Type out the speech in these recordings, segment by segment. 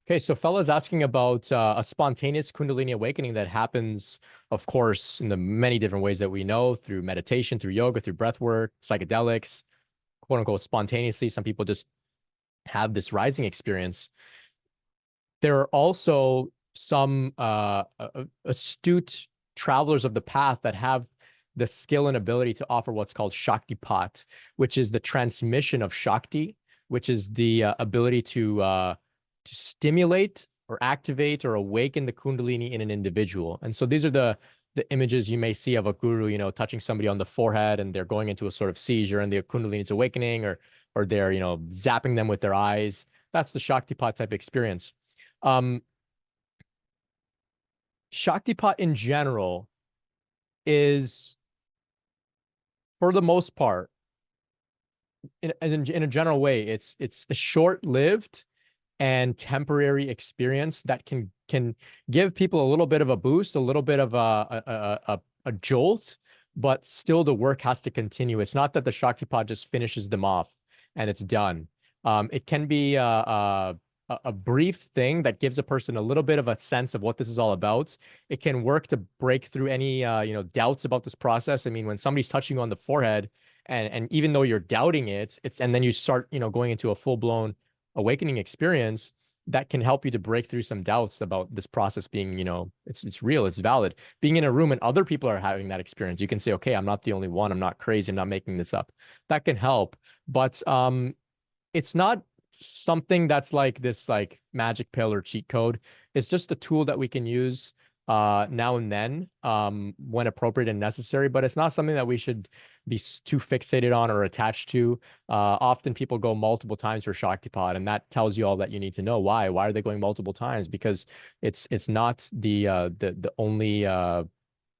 Okay, so fella's asking about a spontaneous Kundalini awakening that happens, of course, in the many different ways that we know, through meditation, through yoga, through breath work, psychedelics, quote unquote, spontaneously. Some people just have this rising experience. There are also some astute travelers of the path that have the skill and ability to offer what's called Shaktipat, which is the transmission of Shakti, which is the ability to stimulate or activate or awaken the Kundalini in an individual. And so these are the images you may see of a guru, touching somebody on the forehead and they're going into a sort of seizure and the Kundalini is awakening, or they're, zapping them with their eyes. That's the Shaktipat type experience. Um, Shaktipat in general is, for the most part, in a general way, it's a short-lived and temporary experience that can give people a little bit of a boost, a little bit of a jolt, but still the work has to continue. It's not that the Shaktipat just finishes them off and it's done. It can be a brief thing that gives a person a little bit of a sense of what this is all about. It can work to break through any doubts about this process. I mean, when somebody's touching you on the forehead, and even though you're doubting it, and then you start going into a full-blown awakening experience, that can help you to break through some doubts about this process being, it's real, it's valid. Being in a room and other people are having that experience, you can say, okay, I'm not the only one, I'm not crazy, I'm not making this up. That can help, but it's not something that's like this like magic pill or cheat code. It's just a tool that we can use now and then when appropriate and necessary, but it's not something that we should be too fixated on or attached to. Often people go multiple times for Shaktipat, and that tells you all that you need to know. Why? Why are they going multiple times? Because it's not the only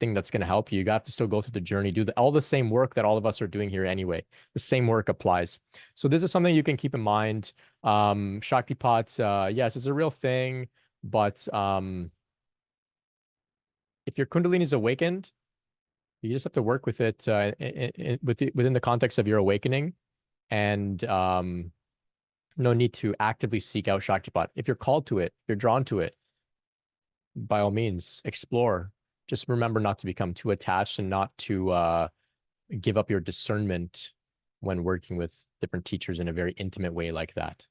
thing that's going to help you. You have to still go through the journey, do all the same work that all of us are doing here anyway. The same work applies. So this is something you can keep in mind. Shaktipat, yes, it's a real thing, but if your Kundalini is awakened, you just have to work with it within the context of your awakening, and no need to actively seek out Shaktipat. If you're called to it, you're drawn to it, by all means, explore. Just remember not to become too attached and not to give up your discernment when working with different teachers in a very intimate way like that.